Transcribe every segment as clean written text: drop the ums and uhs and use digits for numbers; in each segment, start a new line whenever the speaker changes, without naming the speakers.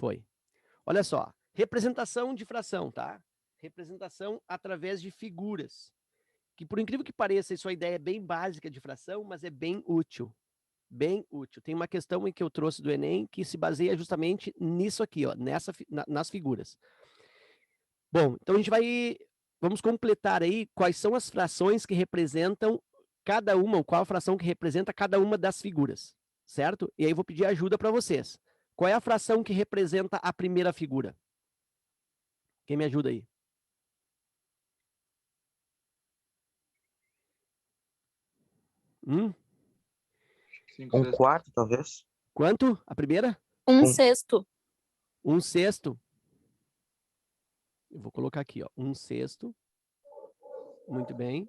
Foi. Olha só, representação de fração, tá? Representação através de figuras. Que por incrível que pareça, isso é uma ideia bem básica de fração, mas é bem útil. Bem útil. Tem uma questão em que eu trouxe do Enem que se baseia justamente nisso aqui, ó, nas figuras. Bom, então a gente vamos completar aí quais são as frações que representam cada uma, ou qual a fração que representa cada uma das figuras, certo? E aí eu vou pedir ajuda para vocês. Qual é a fração que representa a primeira figura? Quem me ajuda aí? Hum?
Um quarto, talvez.
Quanto? A primeira?
Um
Um.
sexto.
1/6. Eu vou colocar aqui, ó, 1/6. Muito bem.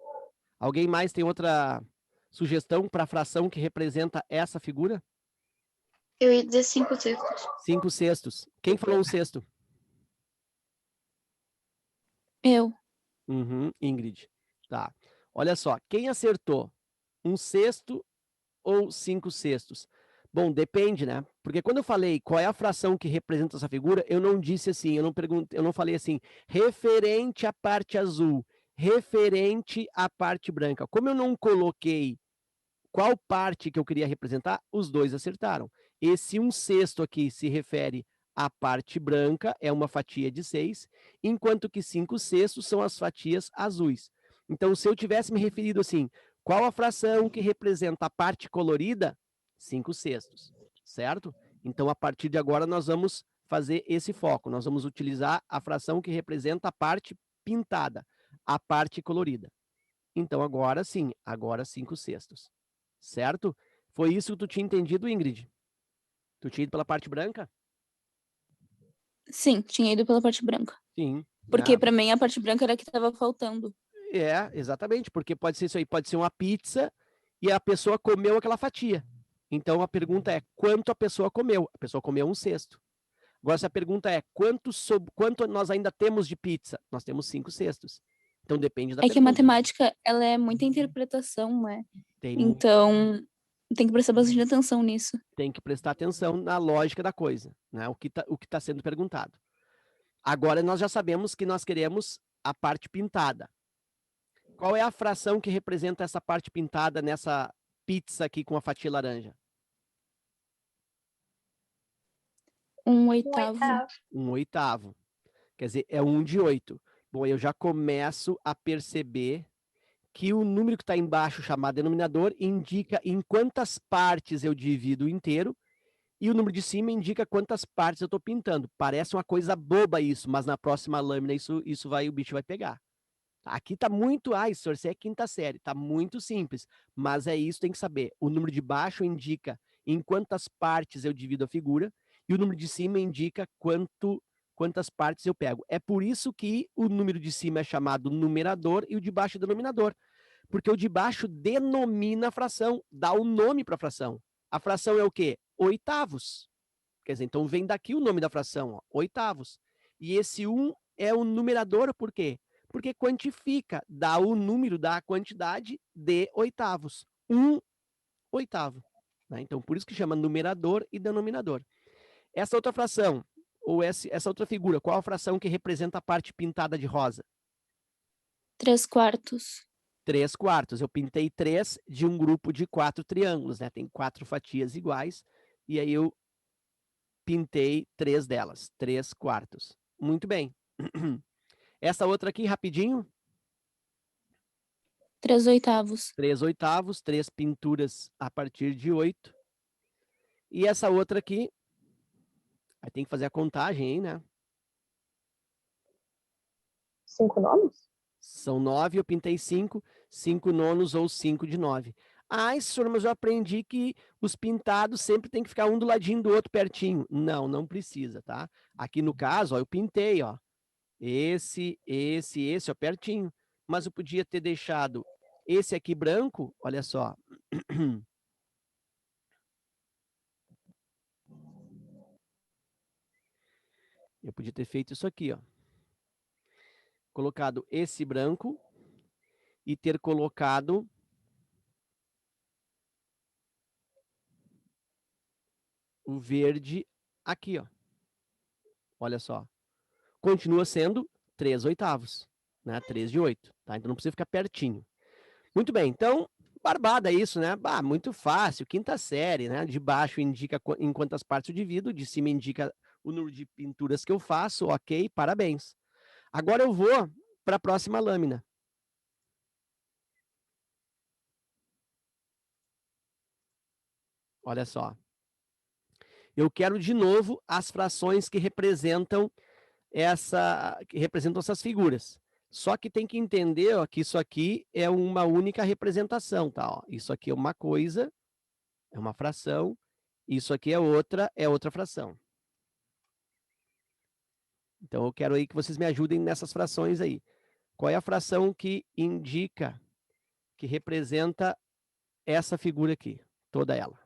Alguém mais tem outra sugestão para a fração que representa essa figura?
Eu ia dizer 5/6.
5/6. Quem falou 1/6?
Eu.
Uhum, Ingrid. Tá. Olha só, quem acertou? 1/6 ou 5/6? Bom, depende, né? Porque quando eu falei qual é a fração que representa essa figura, eu não disse assim, eu não falei assim, referente à parte azul, referente à parte branca. Como eu não coloquei qual parte que eu queria representar, os dois acertaram. Esse 1/6 aqui se refere à parte branca, é uma fatia de 6, enquanto que 5/6 são as fatias azuis. Então, se eu tivesse me referido assim, qual a fração que representa a parte colorida? 5/6, certo? Então, a partir de agora, nós vamos fazer esse foco. Nós vamos utilizar a fração que representa a parte pintada, a parte colorida. Então, agora sim, agora 5/6. Certo? Foi isso que tu tinha entendido, Ingrid? Tu tinha ido pela parte branca?
Sim, tinha ido pela parte branca.
Sim.
Porque
Né?
pra mim a parte branca era a que tava faltando.
Exatamente, porque pode ser isso aí, pode ser uma pizza e a pessoa comeu aquela fatia. Então a pergunta é, quanto a pessoa comeu? A pessoa comeu 1/6. Agora, se a pergunta é, quanto nós ainda temos de pizza? Nós temos 5/6. Então depende da
É que a
pergunta.
matemática, ela é muita interpretação, né?
Tem,
Então, tem que prestar bastante atenção nisso.
tem que prestar atenção na lógica da coisa, né? O que tá sendo perguntado. Agora nós já sabemos que nós queremos a parte pintada. Qual é a fração que representa essa parte pintada nessa pizza aqui com a fatia laranja?
1/8.
1/8. Quer dizer, é 1/8. Bom, eu já começo a perceber que o número que está embaixo, chamado denominador, indica em quantas partes eu divido o inteiro, e o número de cima indica quantas partes eu estou pintando. Parece uma coisa boba isso, mas na próxima lâmina o bicho vai pegar. Aqui tá muito, senhor, você é quinta série, tá muito simples, mas é isso, tem que saber. O número de baixo indica em quantas partes eu divido a figura, e o número de cima indica quantas partes eu pego. É por isso que o número de cima é chamado numerador e o de baixo é denominador, porque o de baixo denomina a fração, dá o nome para a fração. A fração é o quê? Oitavos. Quer dizer, então vem daqui o nome da fração, ó, oitavos. E esse 1 é o numerador, por quê? Porque quantifica, dá o número da quantidade de oitavos. 1/8. Né? Então, por isso que chama numerador e denominador. Essa outra fração, ou essa outra figura, qual a fração que representa a parte pintada de rosa?
3/4.
3/4. Eu pintei 3 de um grupo de 4 triângulos, né? Tem 4 fatias iguais, e aí eu pintei 3 delas, 3/4. Muito bem. Essa outra aqui, rapidinho.
3/8.
3/8, 3 pinturas a partir de 8. E essa outra aqui, aí tem que fazer a contagem aí, né?
5 nonos?
São 9, eu pintei 5, 5 nonos ou 5 de 9. Senhor, mas eu aprendi que os pintados sempre tem que ficar um do ladinho do outro pertinho. Não, não precisa, tá? Aqui no caso, ó, eu pintei, ó. Esse, ó, pertinho. Mas eu podia ter deixado esse aqui branco, olha só. Eu podia ter feito isso aqui, ó. Colocado esse branco e ter colocado o verde aqui, ó. Olha só. Continua sendo 3/8, né? 3 de 8, tá? Então não precisa ficar pertinho. Muito bem, então, barbada isso, né? Muito fácil, quinta série, né? De baixo indica em quantas partes eu divido, de cima indica o número de pinturas que eu faço, ok, parabéns. Agora eu vou para a próxima lâmina. Olha só. Eu quero de novo as frações que representam essas figuras. Só que tem que entender, ó, que isso aqui é uma única representação, tá? Ó, isso aqui é uma coisa, é uma fração, isso aqui é outra fração. Então eu quero aí que vocês me ajudem nessas frações aí. Qual é a fração que indica, que representa essa figura aqui, toda ela?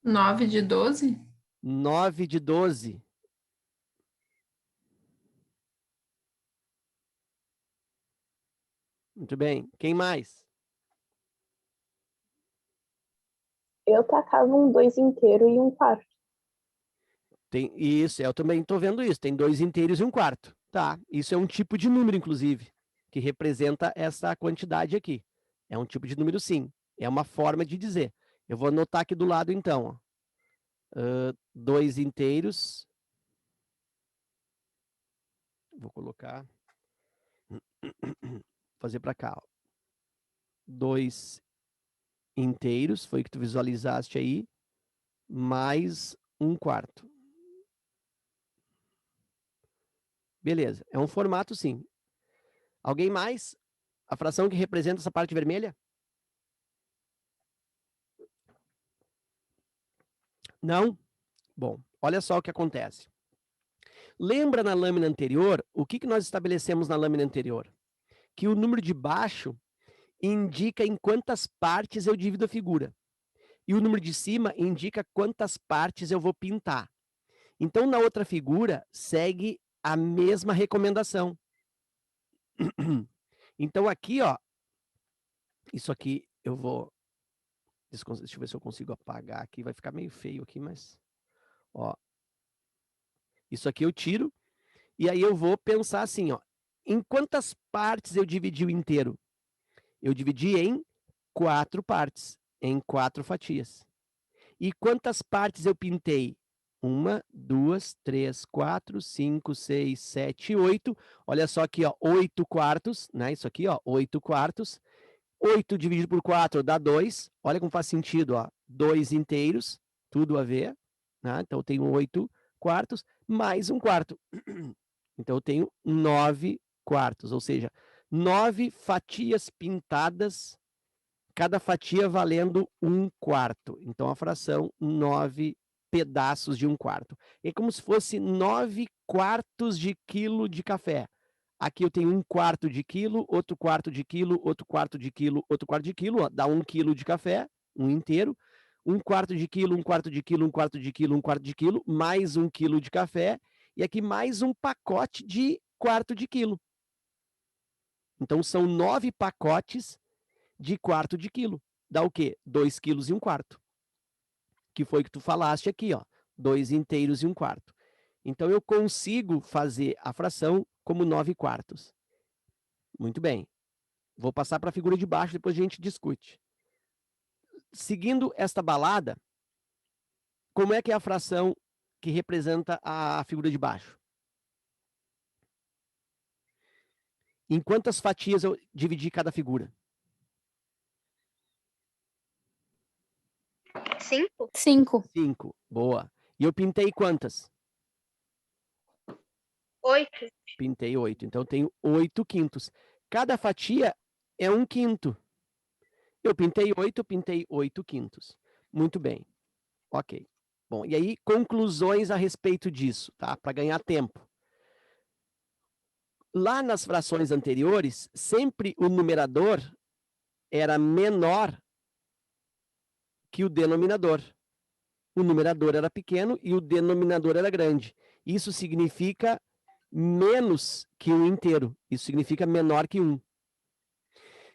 9 de 12?
9 de 12. Muito bem. Quem mais?
Eu tacava um 2 inteiro e um quarto.
Tem isso, eu também estou vendo isso. Tem 2 inteiros e um quarto. Tá, isso é um tipo de número, inclusive, que representa essa quantidade aqui. É um tipo de número, sim. É uma forma de dizer. Eu vou anotar aqui do lado, então. 2 inteiros. Vou colocar. Fazer para cá. 2 inteiros, foi o que tu visualizaste aí, mais um quarto. Beleza, é um formato, sim. Alguém mais? A fração que representa essa parte vermelha? Não? Bom, olha só o que acontece. Lembra na lâmina anterior, o que nós estabelecemos na lâmina anterior? Que o número de baixo indica em quantas partes eu divido a figura. E o número de cima indica quantas partes eu vou pintar. Então, na outra figura, segue a mesma recomendação. Então, aqui, ó, isso aqui eu vou... Deixa eu ver se eu consigo apagar aqui, vai ficar meio feio aqui, mas... Ó, isso aqui eu tiro, e aí eu vou pensar assim, ó, em quantas partes eu dividi o inteiro? Eu dividi em 4 partes, em 4 fatias. E quantas partes eu pintei? 1, 2, 3, 4, 5, 6, 7, 8. Olha só aqui, ó, 8 quartos, né? Isso aqui, ó, 8 quartos. 8 dividido por 4 dá 2. Olha como faz sentido, ó. 2 inteiros, tudo a ver. Né? Então, eu tenho 8 quartos, mais um quarto. Então, eu tenho 9 quartos, ou seja, 9 fatias pintadas, cada fatia valendo um quarto. Então, a fração 9 pedaços de um quarto. É como se fosse 9 quartos de quilo de café. Aqui eu tenho 1/4 de quilo, outro quarto de quilo, outro quarto de quilo, outro quarto de quilo, ó, dá 1 quilo de café, um inteiro. 1/4 de quilo, 1/4 de quilo, 1/4 de quilo, 1/4 de quilo, mais 1 quilo de café, e aqui mais um pacote de 1/4 de quilo. Então, são 9 pacotes de 1/4 de quilo. Dá o quê? 2 quilos e 1/4. Que foi que tu falaste aqui, ó. 2 inteiros e 1/4. Então, eu consigo fazer a fração como 9 quartos. Muito bem. Vou passar para a figura de baixo, depois a gente discute. Seguindo esta balada, como é que é a fração que representa a figura de baixo? Em quantas fatias eu dividi cada figura?
5?
5.
5. Boa. E eu pintei quantas?
8?
Pintei 8. Então, eu tenho 8 quintos. Cada fatia é 1/5. Eu pintei 8, pintei 8 quintos. Muito bem. Ok. Bom, e aí, conclusões a respeito disso, tá? Para ganhar tempo. Lá nas frações anteriores, sempre o numerador era menor que o denominador. O numerador era pequeno e o denominador era grande. Isso significa menos que 1 inteiro. Isso significa menor que 1.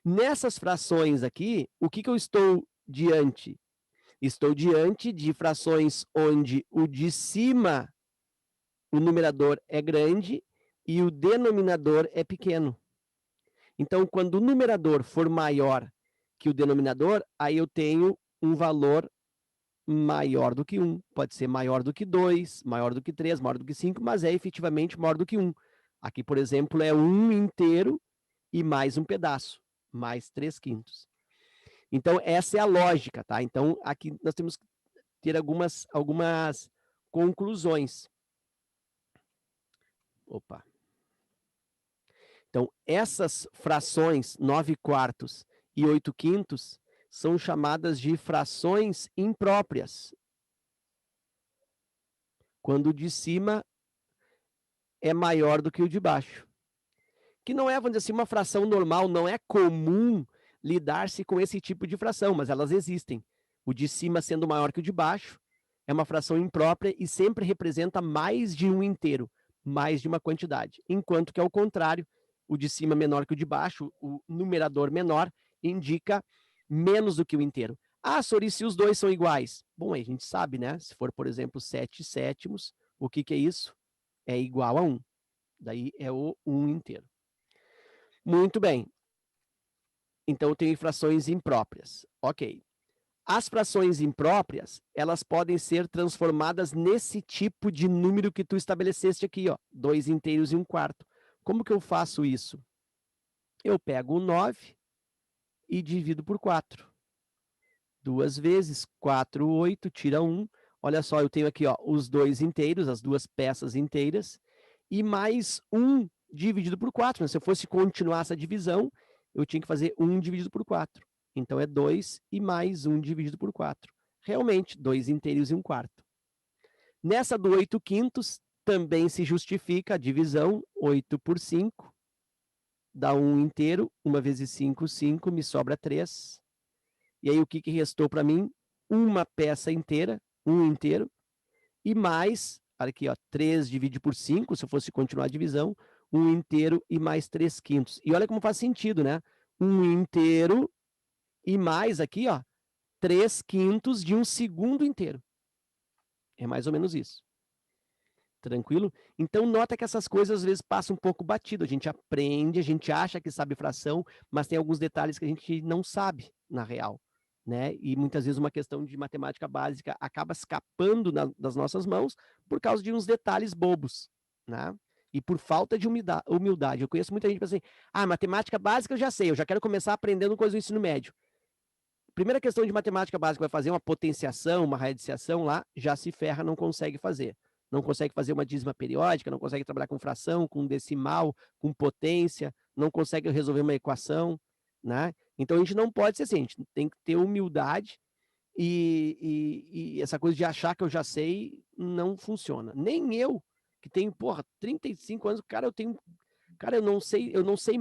Nessas frações aqui, o que eu estou diante? Estou diante de frações onde o de cima o numerador é grande e o denominador é pequeno. Então, quando o numerador for maior que o denominador, aí eu tenho um valor maior do que 1. Pode ser maior do que 2, maior do que 3, maior do que 5, mas é efetivamente maior do que 1. Aqui, por exemplo, é 1 inteiro e mais um pedaço, mais 3/5. Então, essa é a lógica, tá? Então, aqui nós temos que ter algumas conclusões. Opa. Então, essas frações 9/4 e 8/5 são chamadas de frações impróprias. Quando o de cima é maior do que o de baixo. Que não é, vamos dizer assim, uma fração normal, não é comum lidar-se com esse tipo de fração, mas elas existem. O de cima sendo maior que o de baixo é uma fração imprópria e sempre representa mais de um inteiro, mais de uma quantidade. Enquanto que, ao contrário, o de cima menor que o de baixo, o numerador menor, indica menos do que o inteiro. Ah, Sori, se os dois são iguais. Bom, aí a gente sabe, né? Se for, por exemplo, 7/7, o que é isso? É igual a 1. Daí é o 1 inteiro. Muito bem. Então, eu tenho frações impróprias. Ok. As frações impróprias, elas podem ser transformadas nesse tipo de número que tu estabeleceste aqui, ó, 2 inteiros e 1/4. Como que eu faço isso? Eu pego o 9 e divido por 4. 2 vezes, 4, 8, tira 1. Olha só, eu tenho aqui, ó, os 2 inteiros, as 2 peças inteiras, e mais 1 dividido por 4. Se eu fosse continuar essa divisão, eu tinha que fazer 1 dividido por 4. Então, é 2 e mais 1 dividido por 4. Realmente, 2 inteiros e 1/4. Nessa do 8/5, também se justifica a divisão. 8 por 5 dá 1 inteiro. 1 vezes 5, 5, me sobra 3. E aí, o que restou para mim? Uma peça inteira, 1 inteiro, e mais, olha aqui, ó, 3 divide por 5, se eu fosse continuar a divisão, 1 inteiro e mais 3/5. E olha como faz sentido, né? 1 inteiro e mais aqui, ó, 3/5 de um segundo inteiro. É mais ou menos isso. Tranquilo? Então, nota que essas coisas às vezes passam um pouco batido. A gente aprende, a gente acha que sabe fração, mas tem alguns detalhes que a gente não sabe, na real. Né? E muitas vezes uma questão de matemática básica acaba escapando das nossas mãos por causa de uns detalhes bobos, né? E por falta de humildade. Eu conheço muita gente que pensa assim, matemática básica eu já sei, eu já quero começar aprendendo coisa do ensino médio. Primeira questão de matemática básica, vai fazer uma potenciação, uma radiciação lá, já se ferra, não consegue fazer. Não consegue fazer uma dízima periódica, não consegue trabalhar com fração, com decimal, com potência, não consegue resolver uma equação, né? Então, a gente não pode ser assim, a gente tem que ter humildade e essa coisa de achar que eu já sei não funciona. Nem eu, que tenho, 35 anos, cara, eu não sei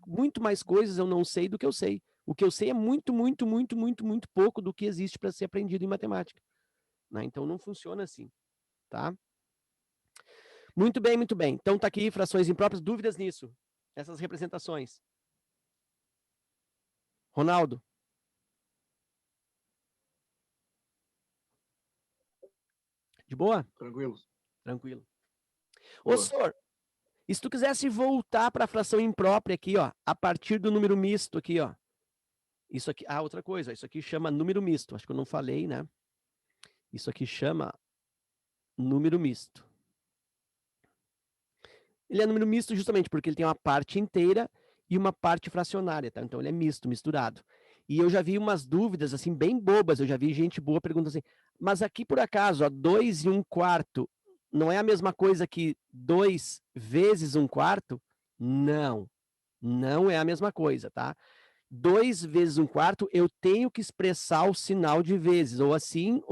muito mais coisas, eu não sei do que eu sei. O que eu sei é muito, muito, muito, muito, muito pouco do que existe para ser aprendido em matemática. Né? Então, não funciona assim, tá? Muito bem, muito bem. Então, tá aqui, frações impróprias, dúvidas nisso? Essas representações. Ronaldo? De boa?
Tranquilo.
Tranquilo.
Boa.
Ô, senhor, e se tu quisesse voltar para a fração imprópria aqui, ó, a partir do número misto aqui, ó. Isso aqui, outra coisa, isso aqui chama número misto. Acho que eu não falei, né? Isso aqui chama número misto. Ele é número misto justamente porque ele tem uma parte inteira e uma parte fracionária, tá? Então ele é misto, misturado. E eu já vi umas dúvidas, assim, bem bobas. Eu já vi gente boa perguntando assim, mas aqui por acaso, ó, 2 e 1/4 não é a mesma coisa que 2 vezes 1/4? Não, não é a mesma coisa, tá? 2 vezes 1/4, eu tenho que expressar o sinal de vezes, ou assim,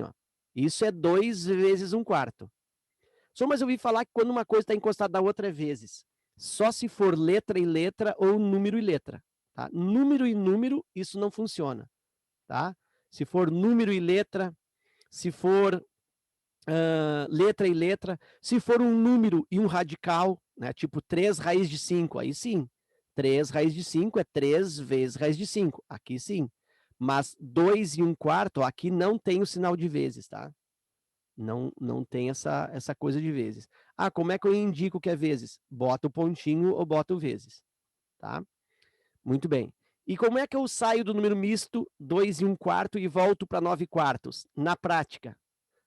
ó. Isso é 2 vezes 1/4. Só mas eu ouvi falar que quando uma coisa está encostada na outra é vezes. Só se for letra e letra ou número e letra. Tá? Número e número, isso não funciona. Tá? Se for número e letra, se for letra e letra, se for um número e um radical, né, tipo 3 raiz de 5, aí sim. 3 raiz de 5 é 3 vezes raiz de 5, aqui sim. Mas 2 e 1/4, aqui não tem o sinal de vezes, tá? Não tem essa coisa de vezes. Ah, como é que eu indico que é vezes? Bota o pontinho ou bota o vezes, tá? Muito bem. E como é que eu saio do número misto 2 e 1/4 e volto para 9/4? Na prática,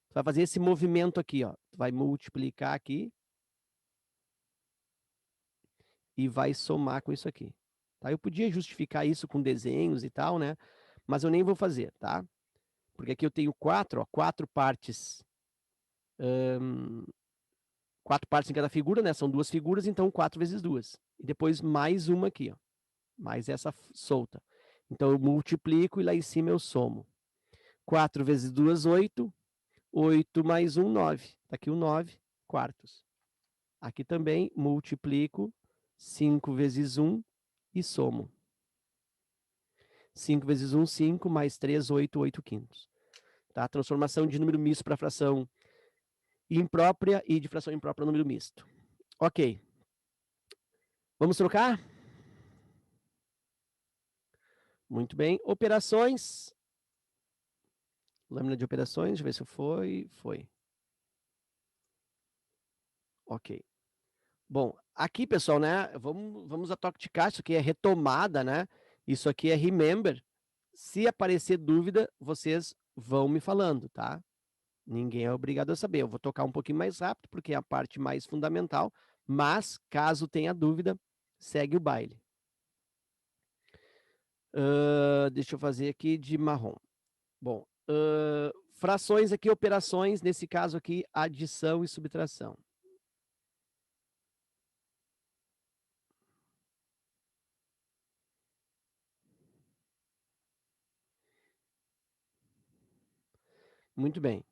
tu vai fazer esse movimento aqui, ó. Tu vai multiplicar aqui e vai somar com isso aqui. Tá? Eu podia justificar isso com desenhos e tal, né? Mas eu nem vou fazer, tá? Porque aqui eu tenho 4, ó, 4 partes. 4 partes em cada figura, né? São 2 figuras, então 4 vezes 2. E depois mais uma aqui, ó. Mais essa solta. Então eu multiplico e lá em cima eu somo. 4 vezes 2, 8. 8 mais 1, 9. Está aqui o 9/4. Aqui também multiplico 5 vezes 1 e somo. 5 vezes 1, 5, mais 3, 8, 8/5. Tá? Transformação de número misto para fração imprópria e de fração imprópria para número misto. Ok. Vamos trocar? Muito bem. Operações. Lâmina de operações, deixa eu ver se foi. Foi. Ok. Bom, aqui, pessoal, né? Vamos a toque de caixa. Isso aqui é retomada, né? Isso aqui é remember. Se aparecer dúvida, vocês vão me falando, tá? Ninguém é obrigado a saber. Eu vou tocar um pouquinho mais rápido, porque é a parte mais fundamental. Mas, caso tenha dúvida, segue o baile. Deixa eu fazer aqui de marrom. Bom, frações aqui, operações, nesse caso aqui, adição e subtração. Muito bem.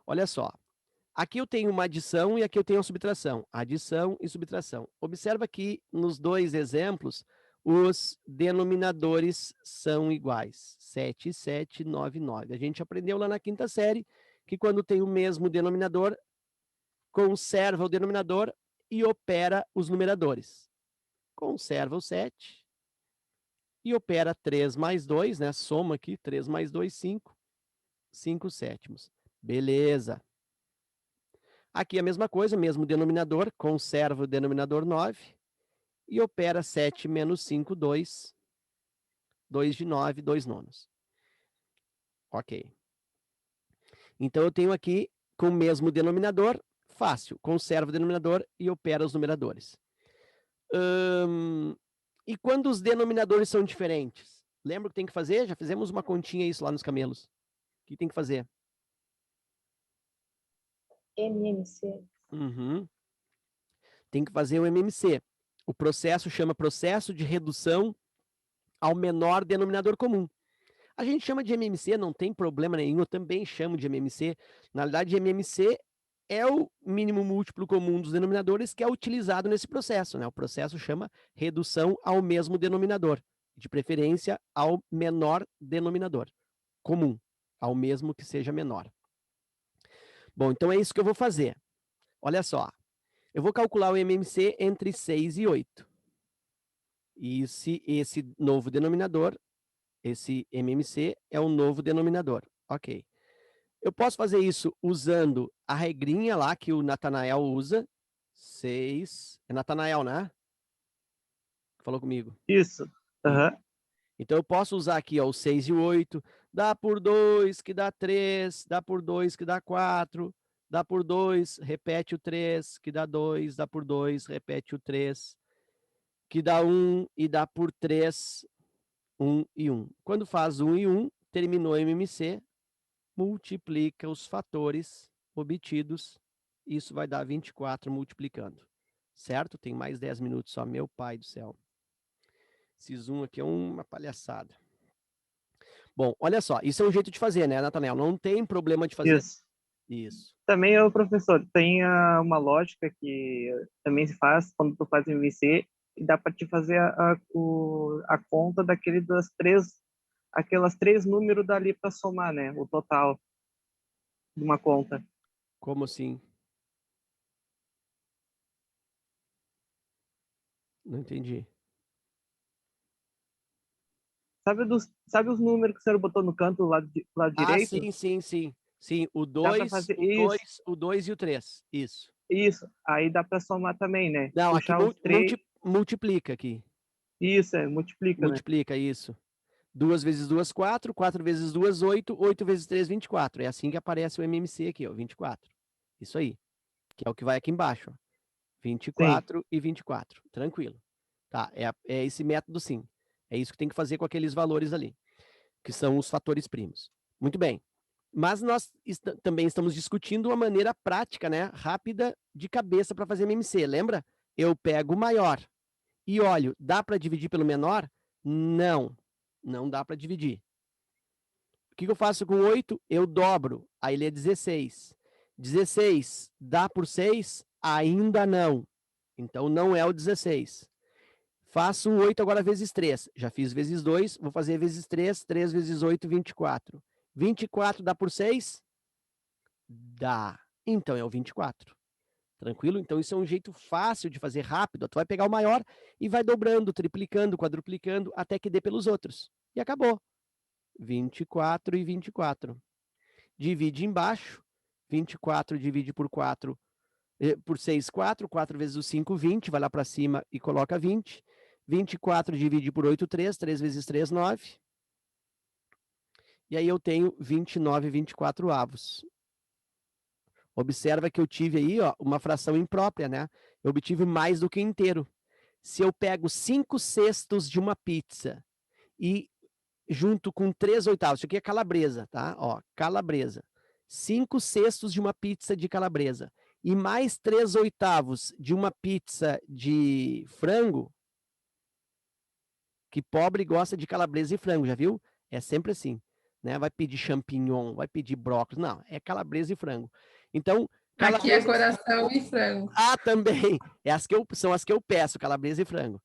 Olha só. Aqui eu tenho uma adição e aqui eu tenho uma subtração. Adição e subtração. Observa que nos dois exemplos, os denominadores são iguais. 7 e 7, 9 e 9. A gente aprendeu lá na quinta série que quando tem o mesmo denominador, conserva o denominador e opera os numeradores. Conserva o 7 e opera 3 mais 2, né? Soma aqui, 3 mais 2, 5. 5 sétimos. Beleza. Aqui a mesma coisa, mesmo denominador, conserva o denominador 9 e opera 7 menos 5, 2. 2 de 9, 2 nonos. Ok. Então eu tenho aqui, com o mesmo denominador, fácil, conserva o denominador e opera os numeradores. E quando os denominadores são diferentes? Lembra o que tem que fazer? Já fizemos uma continha isso lá nos camelos. O que tem que fazer?
MMC.
Uhum. Tem que fazer o MMC. O processo chama processo de redução ao menor denominador comum. A gente chama de MMC, não tem problema nenhum, eu também chamo de MMC. Na verdade, MMC é o mínimo múltiplo comum dos denominadores que é utilizado nesse processo, né? O processo chama redução ao mesmo denominador, de preferência ao menor denominador comum, ao mesmo que seja menor. Bom, então é isso que eu vou fazer. Olha só, eu vou calcular o MMC entre 6 e 8. E esse novo denominador, esse MMC, é um novo denominador. Ok. Eu posso fazer isso usando a regrinha lá que o Natanael usa. 6. É Natanael, né? Falou comigo.
Isso. Aham.
Então eu posso usar aqui, ó, o 6 e o 8. Dá por 2, que dá 3. Dá por 2, que dá 4. Dá por 2, repete o 3, que dá 2. Dá por 2, repete o 3, que dá 1. E dá por 3, 1 e 1. Quando faz 1 e 1, terminou o MMC, multiplica os fatores obtidos, isso vai dar 24 multiplicando. Certo? Tem mais 10 minutos só, meu pai do céu. Esse zoom aqui é uma palhaçada. Bom, olha só, isso é um jeito de fazer, né, Natanael? Não tem problema de fazer.
Isso.
Isso.
Também, professor, tem uma lógica que também se faz quando tu faz MMC e dá para te fazer a conta aquelas três números dali para somar, né? O total de uma conta.
Como assim? Não entendi.
Sabe os números que o senhor botou no canto do lado
Ah,
direito?
sim, sim, sim. Sim, o
Dá pra
2,
fazer
o 2 e o 3. Isso.
Isso. Aí dá pra somar também, né?
Não, aqui
Puxar os 3.
multiplica aqui.
Isso, multiplica, né?
Multiplica, isso. 2 vezes 2, 4. 4 vezes 2, 8. 8 vezes 3, 24. É assim que aparece o MMC aqui, ó, 24. Isso aí. Que é o que vai aqui embaixo, ó. 24 e 24. Tranquilo. Tá, é esse método sim. É isso que tem que fazer com aqueles valores ali, que são os fatores primos. Muito bem. Mas nós também estamos discutindo uma maneira prática, né, rápida de cabeça para fazer MMC. Lembra? Eu pego o maior e olho, dá para dividir pelo menor? Não, não dá para dividir. O que eu faço com 8? Eu dobro, aí ele é 16. 16 dá por 6? Ainda não. Então não é o 16. Faço 8 agora vezes 3. Já fiz vezes 2, vou fazer vezes 3. 3 vezes 8, 24. 24 dá por 6? Dá. Então é o 24. Tranquilo? Então isso é um jeito fácil de fazer rápido. Tu vai pegar o maior e vai dobrando, triplicando, quadruplicando, até que dê pelos outros. E acabou. 24 e 24. Divide embaixo. 24 divide por 4, por 6, 4. 4 vezes o 5, 20. Vai lá para cima e coloca 20. 24 divide por 8, 3. 3 vezes 3, 9. E aí eu tenho 29 e 24 avos. Observa que eu tive aí, ó, uma fração imprópria, né? Eu obtive mais do que inteiro. Se eu pego 5/6 de uma pizza e junto com 3/8, isso aqui é calabresa, tá? Ó, calabresa. 5/6 de uma pizza de calabresa e mais 3/8 de uma pizza de frango, que pobre gosta de calabresa e frango, já viu? É sempre assim, né? Vai pedir champignon, vai pedir brócolis, não, é calabresa e frango. Então,
Aqui é
calabresa...
coração e frango.
Ah, também. São as que eu peço, calabresa e frango.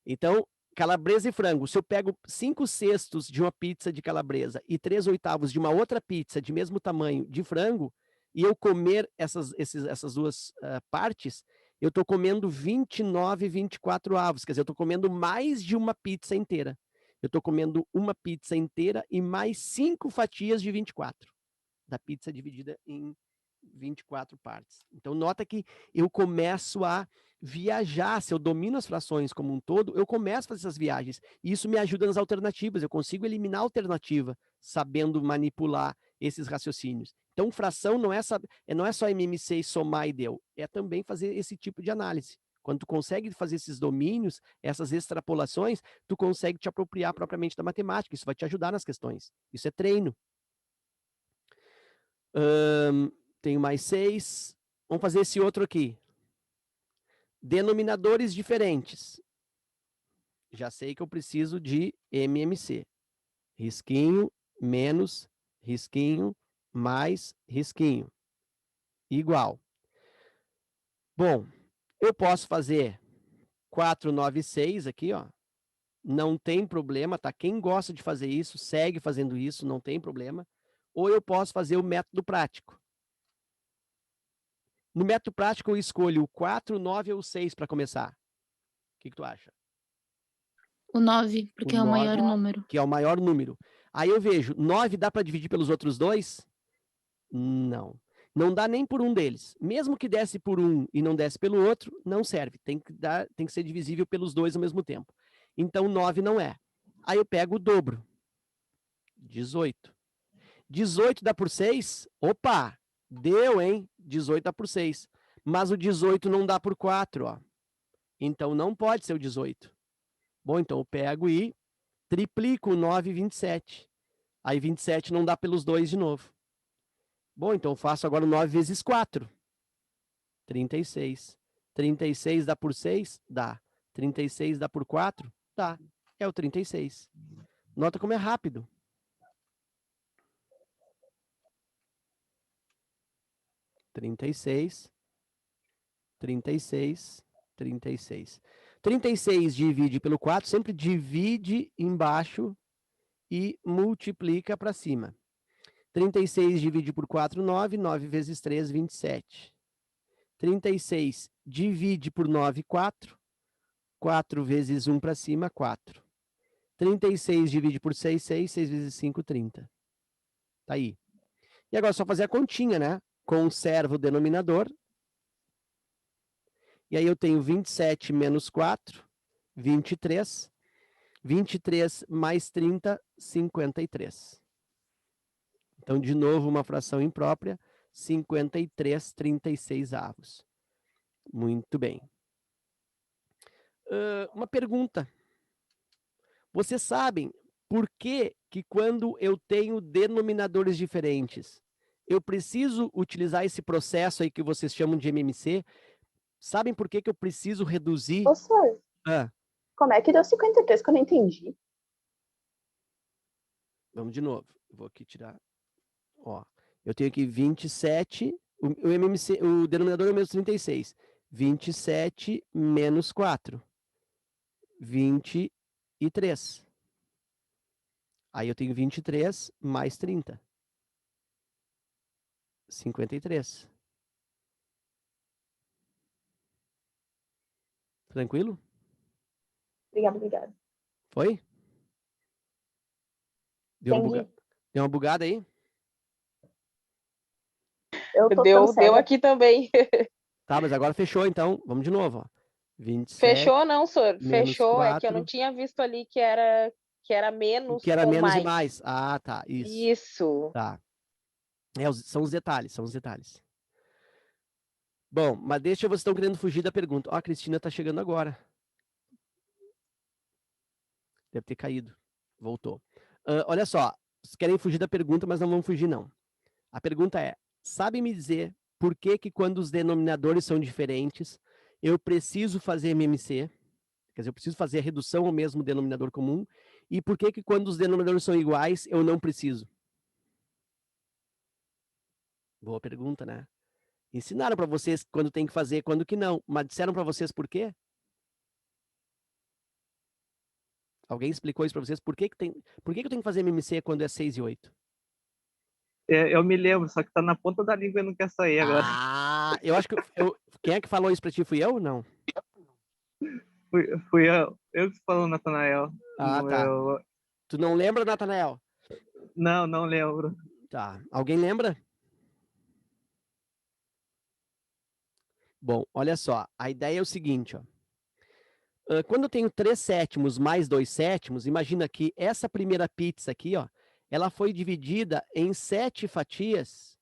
Então, calabresa e frango. Se eu pego 5/6 de uma pizza de calabresa e 3/8 de uma outra pizza de mesmo tamanho de frango, e eu comer essas duas partes, eu estou comendo 29 e 24 avos. Quer dizer, eu estou comendo mais de uma pizza inteira. Eu estou comendo uma pizza inteira e mais 5 fatias de 24. Da pizza dividida em 24 partes. Então, nota que eu começo a viajar. Se eu domino as frações como um todo, eu começo a fazer essas viagens. E isso me ajuda nas alternativas. Eu consigo eliminar a alternativa, sabendo manipular esses raciocínios. Então, fração não é só MMC e somar e deu. É também fazer esse tipo de análise. Quando tu consegue fazer esses domínios, essas extrapolações, tu consegue te apropriar propriamente da matemática. Isso vai te ajudar nas questões. Isso é treino. Tenho mais 6. Vamos fazer esse outro aqui. Denominadores diferentes. Já sei que eu preciso de MMC. Risquinho, menos, risquinho, mais, risquinho. Igual. Bom, eu posso fazer 496 aqui, ó. Não tem problema, tá? Quem gosta de fazer isso, segue fazendo isso, não tem problema. Ou eu posso fazer o método prático. No método prático, eu escolho o 4, 9 ou o 6 para começar. O que tu acha?
O 9, porque
O
é o maior
9,
número.
que é o maior número. Aí eu vejo, 9 dá para dividir pelos outros dois? Não. Não dá nem por um deles. Mesmo que desse por um e não desse pelo outro, não serve. Tem que ser divisível pelos dois ao mesmo tempo. Então, 9 não é. Aí eu pego o dobro. 18. 18 dá por 6? Opa! Deu, hein? 18 dá por 6. Mas o 18 não dá por 4, ó. Então, não pode ser o 18. Bom, então eu pego e triplico o 9 e 27. Aí 27 não dá pelos dois de novo. Bom, então eu faço agora o 9 vezes 4. 36. 36 dá por 6? Dá. 36 dá por 4? Dá. É o 36. Nota como é rápido. Trinta e seis, 36, 36. 36 divide pelo 4, sempre divide embaixo e multiplica para cima. 36 divide por 4, 9. 9 vezes 3, 27. 36 divide por 9, 4. 4 vezes 1 para cima, 4. 36 divide por 6, 6. 6 vezes 5, 30. Tá aí. E agora é só fazer a continha, né? Conservo o denominador. E aí eu tenho 27 menos 4, 23. 23 mais 30, 53. Então, de novo, uma fração imprópria, 53/36. Muito bem. Uma pergunta. Vocês sabem por que quando eu tenho denominadores diferentes, eu preciso utilizar esse processo aí que vocês chamam de MMC? Sabem por que eu preciso reduzir?
Professor, como é que deu 53 que eu não entendi?
Vamos de novo. Vou aqui tirar. Ó, eu tenho aqui 27, o MMC, o denominador é o mesmo 36. 27 menos 4. 23. Aí eu tenho 23 mais 30. 53. Tranquilo?
Obrigada.
Foi? Deu
Entendi.
uma bugada aí?
Eu tô
Deu
ficando cega.
aqui também.
Tá, mas agora fechou, então. Vamos de novo, ó. 27
Fechou não, senhor.
menos
Fechou, é que eu
4.
não tinha visto ali que era menos
Que era
com
menos
mais.
e mais. Ah, tá. Isso.
Isso.
Tá. São os detalhes, Bom, mas deixa vocês estão querendo fugir da pergunta. Ó, a Cristina tá chegando agora. Deve ter caído. Voltou. Olha só, vocês querem fugir da pergunta, mas não vão fugir, não. A pergunta é, sabe me dizer por que quando os denominadores são diferentes, eu preciso fazer MMC? Quer dizer, eu preciso fazer a redução ao mesmo denominador comum. E por que quando os denominadores são iguais, eu não preciso? Boa pergunta, né? Ensinaram para vocês quando tem que fazer, quando que não. Mas disseram para vocês por quê? Alguém explicou isso para vocês? Por que eu tenho que fazer MMC quando é 6 e 8?
Eu me lembro, só que tá na ponta da língua e não quer sair agora.
Ah, eu acho que quem é que falou isso para ti? Fui eu ou não?
Fui eu que falou, Natanael.
Ah, tá. Tu não lembra, Natanael?
Não lembro.
Tá. Alguém lembra? Bom, olha só. A ideia é o seguinte, ó. Quando eu tenho 3/7 mais 2/7, imagina que essa primeira pizza aqui, ó, ela foi dividida em 7 fatias.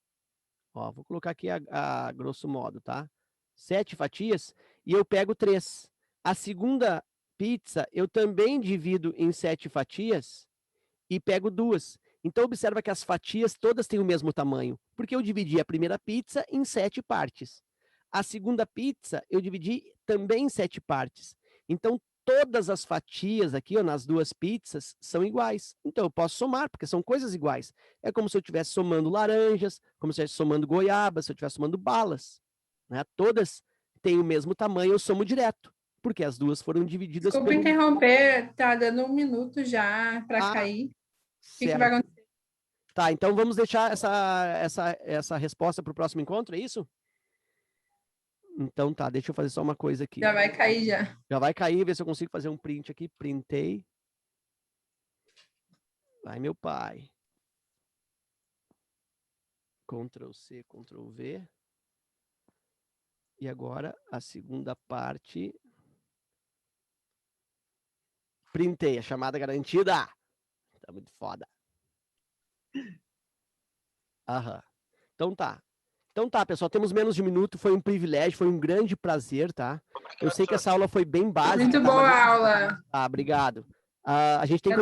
Ó, vou colocar aqui a grosso modo, tá? 7 fatias e eu pego 3. A segunda pizza eu também divido em 7 fatias e pego 2. Então, observa que as fatias todas têm o mesmo tamanho, porque eu dividi a primeira pizza em 7 partes. A segunda pizza eu dividi também em 7 partes. Então, todas as fatias aqui, ó, nas duas pizzas, são iguais. Então, eu posso somar, porque são coisas iguais. É como se eu estivesse somando laranjas, como se eu estivesse somando goiabas, se eu estivesse somando balas. Né? Todas têm o mesmo tamanho, eu somo direto, porque as duas foram divididas...
Desculpa interromper, tá dando 1 minuto já para cair. O que vai acontecer?
Tá, então vamos deixar essa resposta para o próximo encontro, é isso? Então tá, deixa eu fazer só uma coisa aqui.
Já vai cair já.
Já vai cair, ver se eu consigo fazer um print aqui. Printei. Vai, meu pai. Ctrl C, Ctrl V. E agora a segunda parte. Printei, a chamada garantida. Tá muito foda. Aham. Então tá, pessoal, temos menos de 1 minuto, foi um privilégio, foi um grande prazer, tá? Eu sei que essa aula foi bem básica.
Muito boa a aula.
Ah, obrigado. A gente tem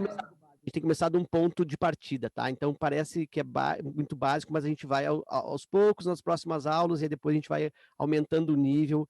que começar de um ponto de partida, tá? Então parece que é muito básico, mas a gente vai aos poucos nas próximas aulas e depois a gente vai aumentando o nível